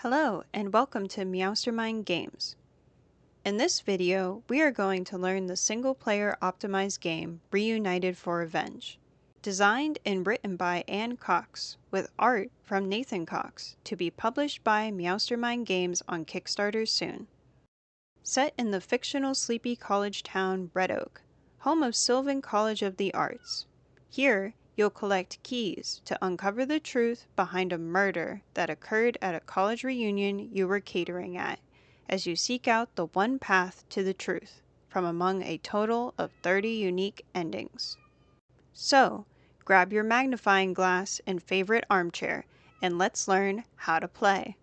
Hello and welcome to Meowstermind Games. In this video, we are going to learn the single-player optimized game Reunited for Revenge. Designed and written by Anne Cox, with art from Nathan Cox, to be published by Meowstermind Games on Kickstarter soon. Set in the fictional sleepy college town Red Oak, home of Sylvan College of the Arts. Here, you'll collect keys to uncover the truth behind a murder that occurred at a college reunion you were catering at, as you seek out the one path to the truth from among a total of 30 unique endings. So, grab your magnifying glass and favorite armchair, and let's learn how to play.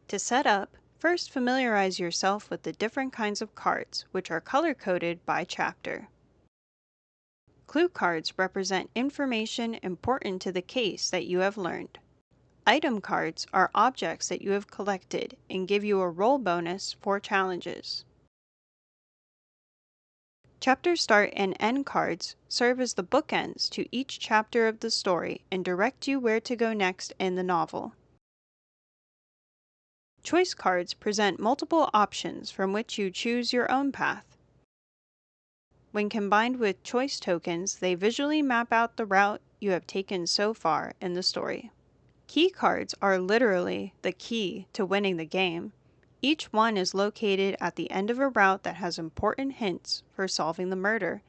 To set up, first familiarize yourself with the different kinds of cards, which are color-coded by chapter. Clue cards represent information important to the case that you have learned. Item cards are objects that you have collected and give you a roll bonus for challenges. Chapter start and end cards serve as the bookends to each chapter of the story and direct you where to go next in the novel. Choice cards present multiple options from which you choose your own path. When combined with choice tokens, they visually map out the route you have taken so far in the story. Key cards are literally the key to winning the game. Each one is located at the end of a route that has important hints for solving the murder.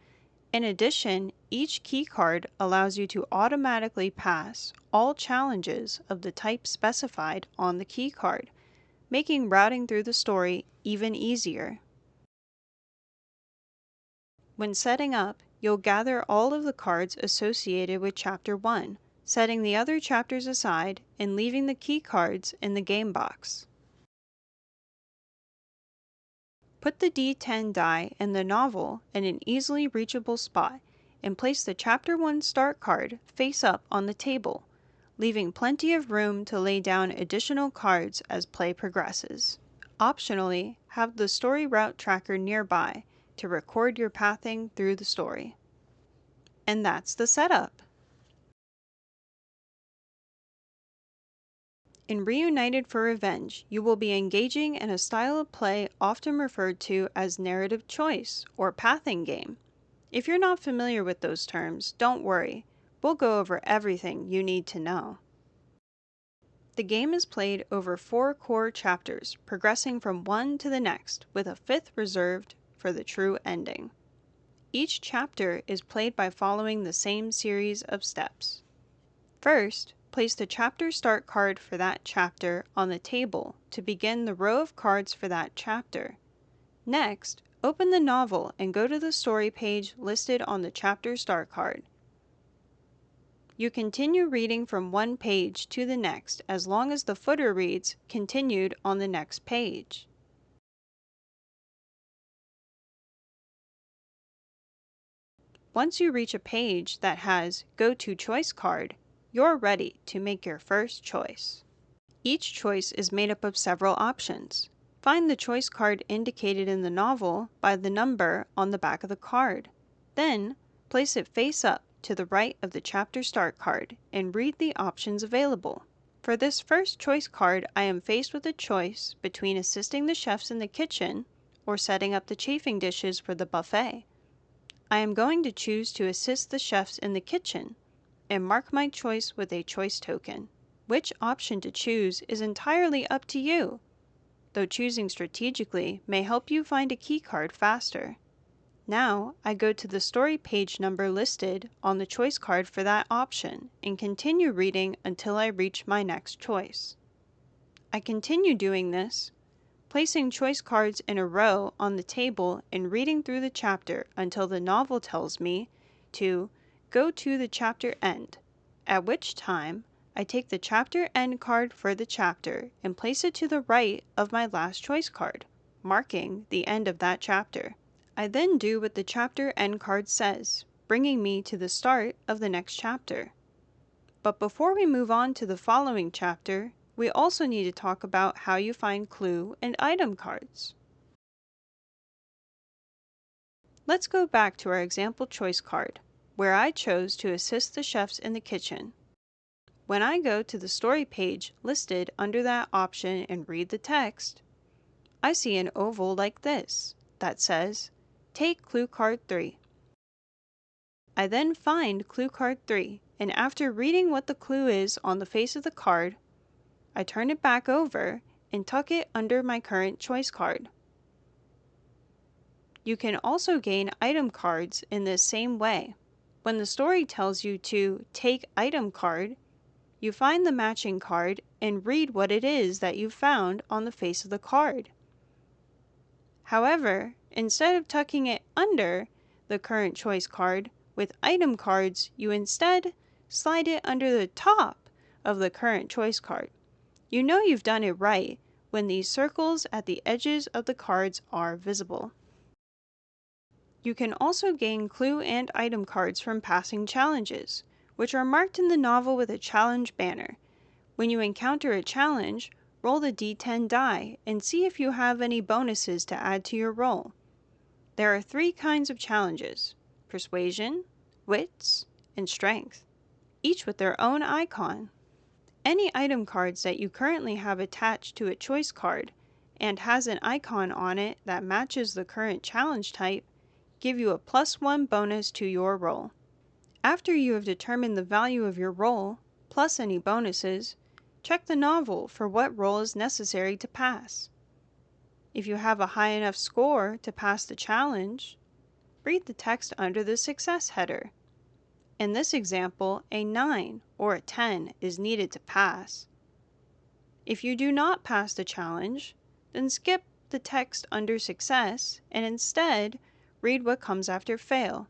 In addition, each key card allows you to automatically pass all challenges of the type specified on the key card, making routing through the story even easier. When setting up, you'll gather all of the cards associated with Chapter 1, setting the other chapters aside and leaving the key cards in the game box. Put the D10 die in the novel in an easily reachable spot and place the Chapter 1 start card face up on the table, leaving plenty of room to lay down additional cards as play progresses. Optionally, have the story route tracker nearby to record your pathing through the story. And that's the setup. In Reunited for Revenge, you will be engaging in a style of play often referred to as narrative choice or pathing game. If you're not familiar with those terms, don't worry. We'll go over everything you need to know. The game is played over 4 core chapters, progressing from one to the next, with a 5th reserved for the true ending. Each chapter is played by following the same series of steps. First, place the chapter start card for that chapter on the table to begin the row of cards for that chapter. Next, open the novel and go to the story page listed on the chapter start card. You continue reading from one page to the next as long as the footer reads "Continued" on the next page. Once you reach a page that has Go to Choice card, you're ready to make your first choice. Each choice is made up of several options. Find the choice card indicated in the novel by the number on the back of the card. Then, place it face up to the right of the chapter start card and read the options available. For this first choice card, I am faced with a choice between assisting the chefs in the kitchen or setting up the chafing dishes for the buffet. I am going to choose to assist the chefs in the kitchen and mark my choice with a choice token. Which option to choose is entirely up to you, though choosing strategically may help you find a key card faster. Now, I go to the story page number listed on the choice card for that option and continue reading until I reach my next choice. I continue doing this, placing choice cards in a row on the table and reading through the chapter until the novel tells me to go to the chapter end, at which time I take the chapter end card for the chapter and place it to the right of my last choice card, marking the end of that chapter. I then do what the chapter end card says, bringing me to the start of the next chapter. But before we move on to the following chapter, we also need to talk about how you find clue and item cards. Let's go back to our example choice card, where I chose to assist the chefs in the kitchen. When I go to the story page listed under that option and read the text, I see an oval like this that says, "Take Clue Card 3." I then find Clue Card 3, and after reading what the clue is on the face of the card, I turn it back over and tuck it under my current choice card. You can also gain item cards in this same way. When the story tells you to take item card, you find the matching card and read what it is that you found on the face of the card. However, instead of tucking it under the current choice card, with item cards, you instead slide it under the top of the current choice card. You know you've done it right when these circles at the edges of the cards are visible. You can also gain clue and item cards from passing challenges, which are marked in the novel with a challenge banner. When you encounter a challenge, roll the d10 die and see if you have any bonuses to add to your roll. There are 3 kinds of challenges: persuasion, wits, and strength, each with their own icon. Any item cards that you currently have attached to a choice card and has an icon on it that matches the current challenge type give you a +1 bonus to your roll. After you have determined the value of your roll, plus any bonuses, check the novel for what roll is necessary to pass. If you have a high enough score to pass the challenge, read the text under the success header. In this example, a 9 or a 10 is needed to pass. If you do not pass the challenge, then skip the text under success and instead read what comes after fail.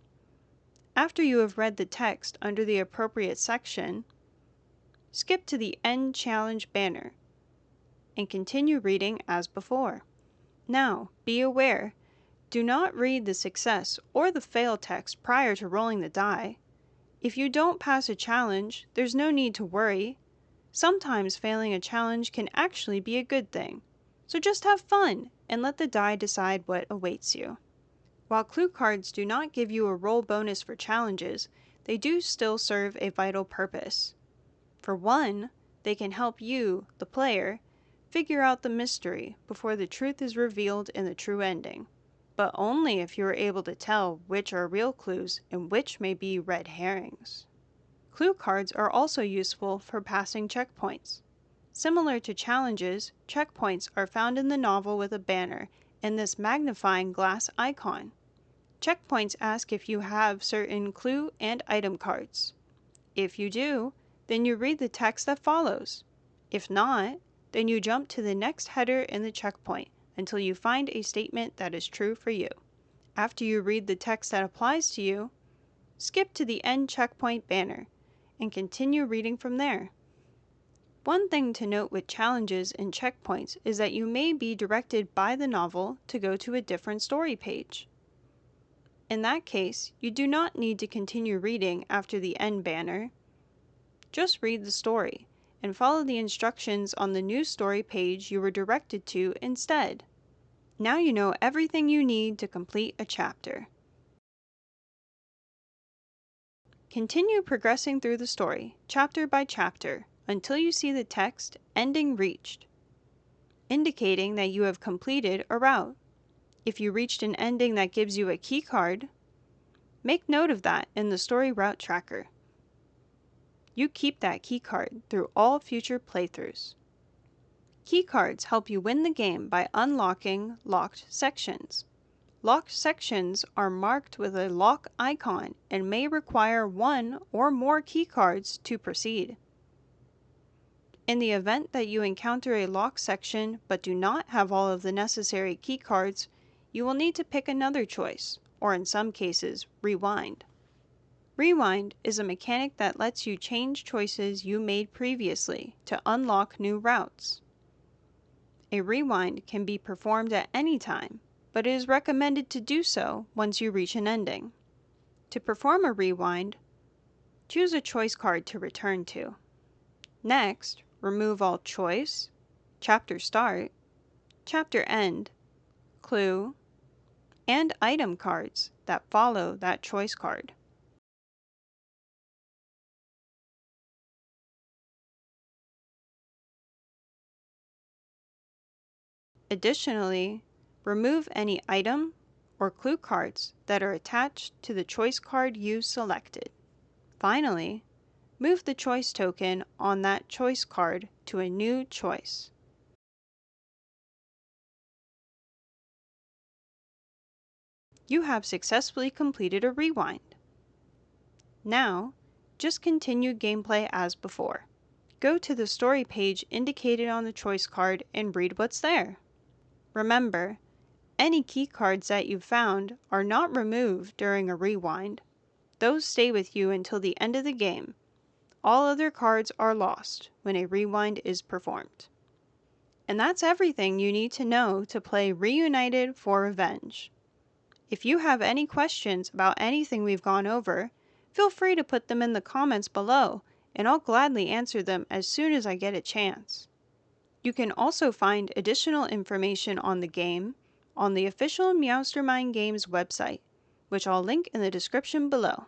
After you have read the text under the appropriate section, skip to the End Challenge banner and continue reading as before. Now, be aware, do not read the success or the fail text prior to rolling the die. If you don't pass a challenge, there's no need to worry. Sometimes failing a challenge can actually be a good thing. So just have fun and let the die decide what awaits you. While clue cards do not give you a roll bonus for challenges, they do still serve a vital purpose. For one, they can help you, the player, figure out the mystery before the truth is revealed in the true ending, but only if you are able to tell which are real clues and which may be red herrings. Clue cards are also useful for passing checkpoints. Similar to challenges, checkpoints are found in the novel with a banner and this magnifying glass icon. Checkpoints ask if you have certain clue and item cards. If you do, then you read the text that follows. If not, then you jump to the next header in the checkpoint until you find a statement that is true for you. After you read the text that applies to you, skip to the End Checkpoint banner and continue reading from there. One thing to note with challenges and checkpoints is that you may be directed by the novel to go to a different story page. In that case, you do not need to continue reading after the End banner. Just read the story and follow the instructions on the new story page you were directed to instead. Now you know everything you need to complete a chapter. Continue progressing through the story, chapter by chapter, until you see the text "Ending Reached," indicating that you have completed a route. If you reached an ending that gives you a key card, make note of that in the story route tracker. You keep that key card through all future playthroughs. Key cards help you win the game by unlocking locked sections. Locked sections are marked with a lock icon and may require 1 or more key cards to proceed. In the event that you encounter a locked section but do not have all of the necessary key cards, you will need to pick another choice, or in some cases, rewind. Rewind is a mechanic that lets you change choices you made previously to unlock new routes. A rewind can be performed at any time, but it is recommended to do so once you reach an ending. To perform a rewind, choose a choice card to return to. Next, remove all choice, chapter start, chapter end, clue, and item cards that follow that choice card. Additionally, remove any item or clue cards that are attached to the choice card you selected. Finally, move the choice token on that choice card to a new choice. You have successfully completed a rewind. Now, just continue gameplay as before. Go to the story page indicated on the choice card and read what's there. Remember, any key cards that you found are not removed during a rewind. Those stay with you until the end of the game. All other cards are lost when a rewind is performed. And that's everything you need to know to play Reunited for Revenge. If you have any questions about anything we've gone over, feel free to put them in the comments below, and I'll gladly answer them as soon as I get a chance. You can also find additional information on the game on the official Meowstermind Games website, which I'll link in the description below.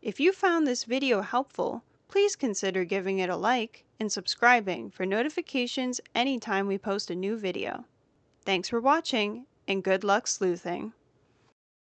If you found this video helpful, please consider giving it a like and subscribing for notifications anytime we post a new video. Thanks for watching, and good luck sleuthing!